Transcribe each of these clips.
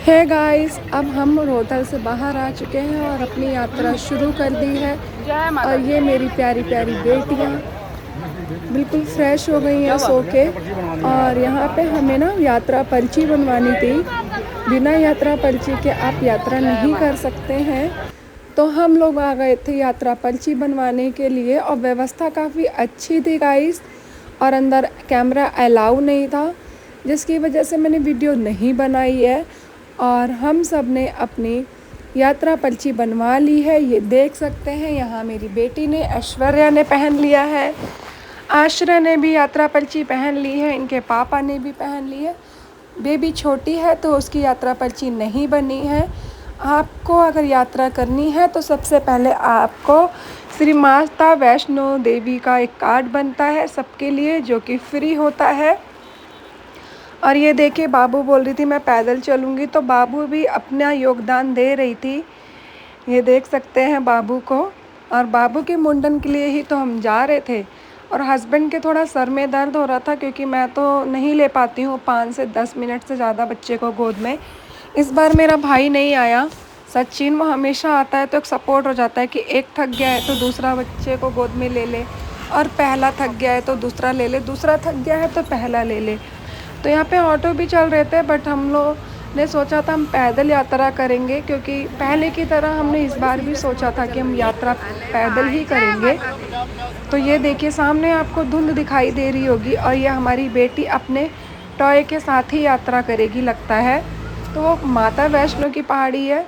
है गाइस, अब हम होटल से बाहर आ चुके हैं और अपनी यात्रा शुरू कर दी है। और ये मेरी प्यारी प्यारी बेटियाँ बिल्कुल फ्रेश हो गई हैं सो के। और यहाँ पे हमें ना यात्रा पर्ची बनवानी थी। बिना यात्रा पर्ची के आप यात्रा नहीं कर सकते हैं। तो हम लोग आ गए थे यात्रा पर्ची बनवाने के लिए और व्यवस्था काफ़ी अच्छी थी गाइस। और अंदर कैमरा अलाउ नहीं था, जिसकी वजह से मैंने वीडियो नहीं बनाई है। और हम सब ने अपनी यात्रा पर्ची बनवा ली है। ये देख सकते हैं, यहाँ मेरी बेटी ने, ऐश्वर्या ने पहन लिया है। आश्रय ने भी यात्रा पर्ची पहन ली है। इनके पापा ने भी पहन ली है। बेबी छोटी है तो उसकी यात्रा पर्ची नहीं बनी है। आपको अगर यात्रा करनी है तो सबसे पहले आपको श्री माता वैष्णो देवी का एक कार्ड बनता है सबके लिए, जो कि फ्री होता है। और ये देखिए, बाबू बोल रही थी मैं पैदल चलूँगी, तो बाबू भी अपना योगदान दे रही थी। ये देख सकते हैं बाबू को। और बाबू के मुंडन के लिए ही तो हम जा रहे थे। और हस्बैंड के थोड़ा सर में दर्द हो रहा था, क्योंकि मैं तो नहीं ले पाती हूँ 5 से 10 मिनट से ज़्यादा बच्चे को गोद में। इस बार मेरा भाई नहीं आया, सचिन, वो हमेशा आता है तो एक सपोर्ट हो जाता है कि एक थक गया है तो दूसरा बच्चे को गोद में ले ले, और पहला थक गया है तो दूसरा ले ले, दूसरा थक गया है तो पहला ले ले। तो यहाँ पे ऑटो भी चल रहे थे, बट हम लोग ने सोचा था हम पैदल यात्रा करेंगे, क्योंकि पहले की तरह हमने इस बार भी सोचा था कि हम यात्रा पैदल ही करेंगे। तो ये देखिए, सामने आपको धुंध दिखाई दे रही होगी, और ये हमारी बेटी अपने टॉय के साथ ही यात्रा करेगी लगता है। तो वो माता वैष्णो की पहाड़ी है।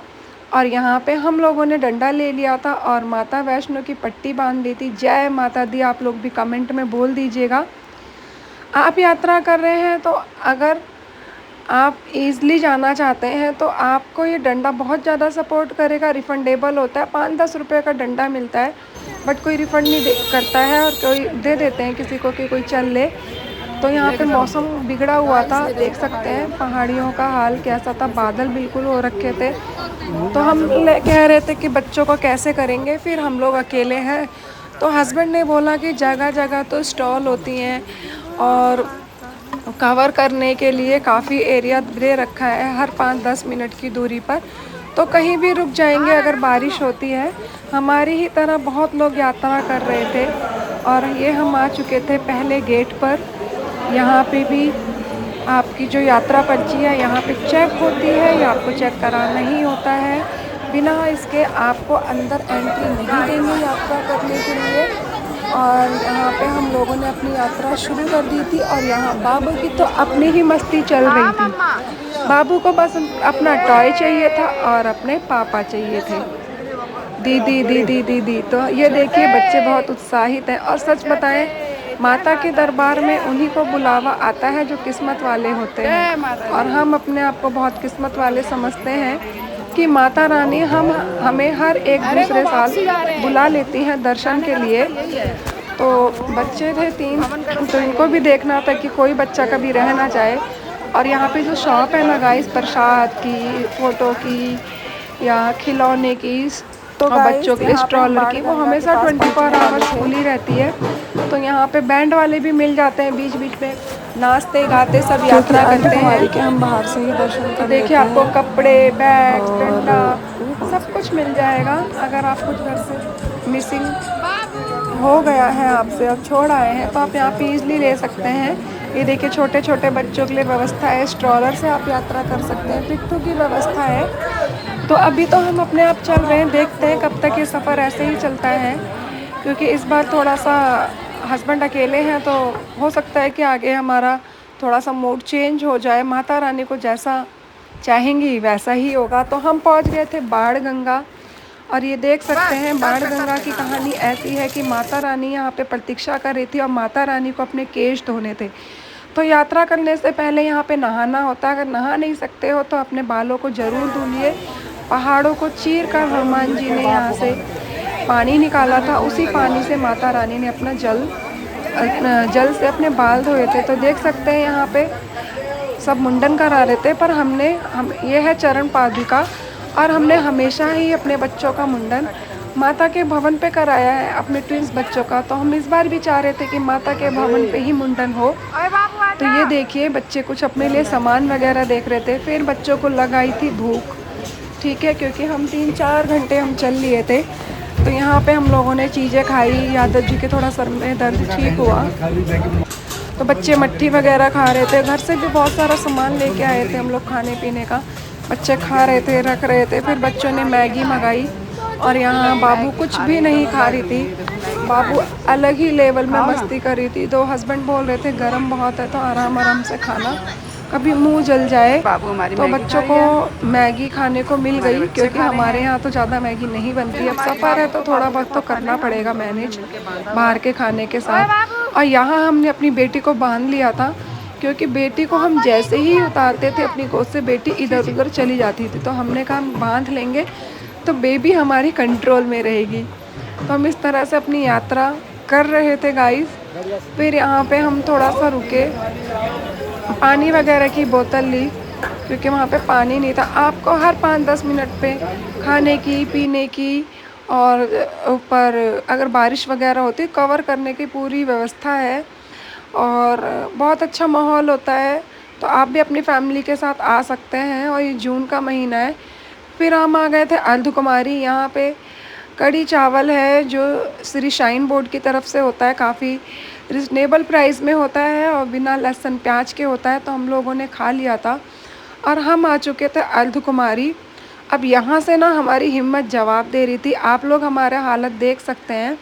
और यहाँ पे हम लोगों ने डंडा ले लिया था और माता वैष्णो की पट्टी बांध ली थी। जय माता दी आप लोग भी कमेंट में बोल दीजिएगा। आप यात्रा कर रहे हैं तो अगर आप ईज़िली जाना चाहते हैं तो आपको ये डंडा बहुत ज़्यादा सपोर्ट करेगा। रिफ़ंडेबल होता है, 5-10 रुपये का डंडा मिलता है, बट कोई रिफ़ंड नहीं करता है, और कोई दे देते हैं किसी को कि कोई चल ले। तो यहाँ पे मौसम बिगड़ा हुआ था, देख सकते हैं पहाड़ियों का हाल कैसा था, बादल बिल्कुल हो रखे थे। तो हम कह रहे थे कि बच्चों को कैसे करेंगे, फिर हम लोग अकेले हैं। तो हस्बैंड ने बोला कि जगह जगह तो स्टॉल होती हैं और कवर करने के लिए काफ़ी एरिया दे रखा है हर 5-10 मिनट की दूरी पर, तो कहीं भी रुक जाएंगे अगर बारिश होती है। हमारी ही तरह बहुत लोग यात्रा कर रहे थे। और ये हम आ चुके थे पहले गेट पर। यहाँ पे भी आपकी जो यात्रा पर्ची है यहाँ पे चेक होती है, या आपको चेक कराना ही होता है। बिना इसके आपको अंदर एंट्री नहीं देंगे यात्रा करने के लिए। और यहाँ पे हम लोगों ने अपनी यात्रा शुरू कर दी थी। और यहाँ बाबू की तो अपनी ही मस्ती चल रही थी। बाबू को बस अपना टॉय चाहिए था और अपने पापा चाहिए थे, दीदी दीदी दीदी। तो ये देखिए, बच्चे बहुत उत्साहित हैं। और सच बताएं, माता के दरबार में उन्हीं को बुलावा आता है जो किस्मत वाले होते हैं। और हम अपने आप को बहुत किस्मत वाले समझते हैं कि माता रानी हमें हर एक दूसरे साल बुला लेती हैं दर्शन के लिए। तो बच्चे थे 3, तो इनको भी देखना था कि कोई बच्चा कभी रह ना जाए। और यहाँ पे जो शॉप है ना गाइस, प्रसाद की, फ़ोटो की, या खिलौने की, और बच्चों के स्ट्रॉलर की, वो हमेशा 24 आवर्स खुली रहती है। तो यहाँ पे बैंड वाले भी मिल जाते हैं, बीच बीच में नाचते गाते सब यात्रा करते हैं कि हम बाहर से ही दर्शन कर। देखिए, आपको कपड़े, बैग, डंडा सब कुछ मिल जाएगा। अगर आप कुछ घर से मिसिंग हो गया है आपसे और छोड़ आए हैं तो आप यहाँ पे ईज़िली ले सकते हैं। ये देखिए, छोटे छोटे बच्चों के लिए व्यवस्था है, स्ट्रॉलर से आप यात्रा कर सकते हैं, पिट्ठू की व्यवस्था है। तो अभी तो हम अपने आप चल रहे हैं, देखते हैं कब तक ये सफ़र ऐसे ही चलता है, क्योंकि इस बार थोड़ा सा हस्बैंड अकेले हैं, तो हो सकता है कि आगे हमारा थोड़ा सा मूड चेंज हो जाए। माता रानी को जैसा चाहेंगी वैसा ही होगा। तो हम पहुंच गए थे बाण गंगा। और ये देख सकते हैं, बाण गंगा की कहानी ऐसी है कि माता रानी यहाँ पे प्रतीक्षा कर रही थी और माता रानी को अपने केश धोने थे। तो यात्रा करने से पहले यहाँ पे नहाना होता है। अगर नहा नहीं सकते हो तो अपने बालों को ज़रूर धुलिए। पहाड़ों को चीर कर हनुमान जी ने यहाँ से पानी निकाला था, उसी पानी से माता रानी ने अपना जल से अपने बाल धोए थे। तो देख सकते हैं यहाँ पे सब मुंडन करा रहे थे, पर ये है चरण पादुका, और हमने हमेशा ही अपने बच्चों का मुंडन माता के भवन पे कराया है, अपने ट्विंस बच्चों का। तो हम इस बार भी चाह रहे थे कि माता के भवन पे ही मुंडन हो। तो ये देखिए बच्चे कुछ अपने लिए सामान वगैरह देख रहे थे। फिर बच्चों को लगाई थी भूख, ठीक है, क्योंकि हम 3-4 घंटे हम चल लिए थे। तो यहाँ पे हम लोगों ने चीज़ें खाई। यादव जी के थोड़ा सर में दर्द ठीक हुआ, तो बच्चे मट्ठी वगैरह खा रहे थे। घर से भी बहुत सारा सामान लेके आए थे हम लोग खाने पीने का। बच्चे खा रहे थे, रख रहे थे। फिर बच्चों ने मैगी मंगाई और यहाँ बाबू कुछ भी नहीं खा रही थी। बाबू अलग ही लेवल में मस्ती कर रही थी। तो हस्बैंड बोल रहे थे गर्म बहुत है तो आराम आराम से खाना, कभी मुंह जल जाए। तो बच्चों को मैगी खाने को मिल गई, क्योंकि हमारे यहाँ तो ज़्यादा मैगी नहीं बनती। अब सफ़र है तो थोड़ा बहुत तो करना पड़ेगा मैनेज बाहर के खाने के साथ। और यहाँ हमने अपनी बेटी को बांध लिया था, क्योंकि बेटी को हम जैसे ही उतारते थे अपनी गोद से बेटी इधर उधर चली जाती थी। तो हमने कहा हम बांध लेंगे तो बेबी हमारी कंट्रोल में रहेगी। तो हम इस तरह से अपनी यात्रा कर रहे थे गाइस। फिर यहाँ पे हम थोड़ा सा रुके, पानी वगैरह की बोतल ली, क्योंकि वहाँ पे पानी नहीं था। आपको हर 5-10 मिनट पे खाने की, पीने की और ऊपर अगर बारिश वगैरह होती कवर करने की पूरी व्यवस्था है और बहुत अच्छा माहौल होता है। तो आप भी अपनी फैमिली के साथ आ सकते हैं। और ये जून का महीना है। फिर हम आ गए थे अर्धकुमारी। यहाँ पे कढ़ी चावल है जो श्री शाइन बोर्ड की तरफ से होता है, काफ़ी रिजनेबल प्राइस में होता है और बिना लहसुन प्याज के होता है। तो हम लोगों ने खा लिया था और हम आ चुके थे अर्धकुमारी। अब यहाँ से ना हमारी हिम्मत जवाब दे रही थी। आप लोग हमारा हालत देख सकते हैं।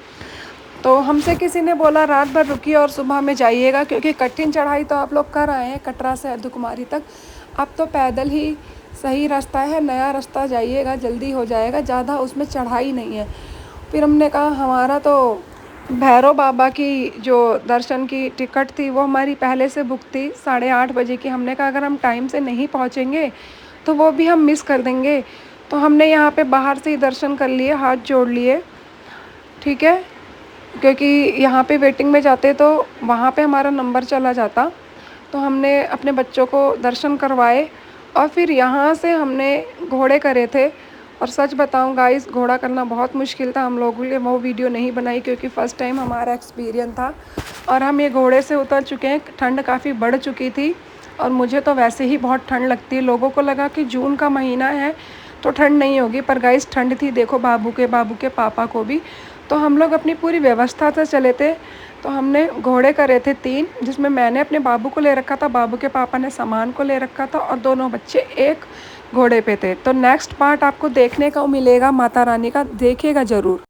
तो हमसे किसी ने बोला रात भर रुकिए और सुबह में जाइएगा, क्योंकि कठिन चढ़ाई तो आप लोग कर आए हैं कटरा से अर्धकुमारी तक। अब तो पैदल ही सही रास्ता है, नया रास्ता जाइएगा, जल्दी हो जाएगा, ज़्यादा उसमें चढ़ाई नहीं है। फिर हमने कहा हमारा तो भैरव बाबा की जो दर्शन की टिकट थी वो हमारी पहले से बुक थी 8:30 बजे की। हमने कहा अगर हम टाइम से नहीं पहुँचेंगे तो वो भी हम मिस कर देंगे। तो हमने यहाँ पे बाहर से ही दर्शन कर लिए, हाथ जोड़ लिए, ठीक है, क्योंकि यहाँ पे वेटिंग में जाते तो वहाँ पे हमारा नंबर चला जाता। तो हमने अपने बच्चों को दर्शन करवाए और फिर यहाँ से हमने घोड़े करे थे। और सच बताऊँ गाइस, घोड़ा करना बहुत मुश्किल था। हम लोगों के लिए वो वीडियो नहीं बनाई, क्योंकि फ़र्स्ट टाइम हमारा एक्सपीरियंस था। और हम ये घोड़े से उतर चुके हैं। ठंड काफ़ी बढ़ चुकी थी और मुझे तो वैसे ही बहुत ठंड लगती है। लोगों को लगा कि जून का महीना है तो ठंड नहीं होगी, पर गाइस ठंड थी। देखो बाबू के पापा को भी। तो हम लोग अपनी पूरी व्यवस्था से चले थे। तो हमने घोड़े करे थे 3, जिसमें मैंने अपने बाबू को ले रखा था, बाबू के पापा ने सामान को ले रखा था और दोनों बच्चे एक घोड़े पे थे। तो नेक्स्ट पार्ट आपको देखने को मिलेगा माता रानी का, देखिएगा ज़रूर।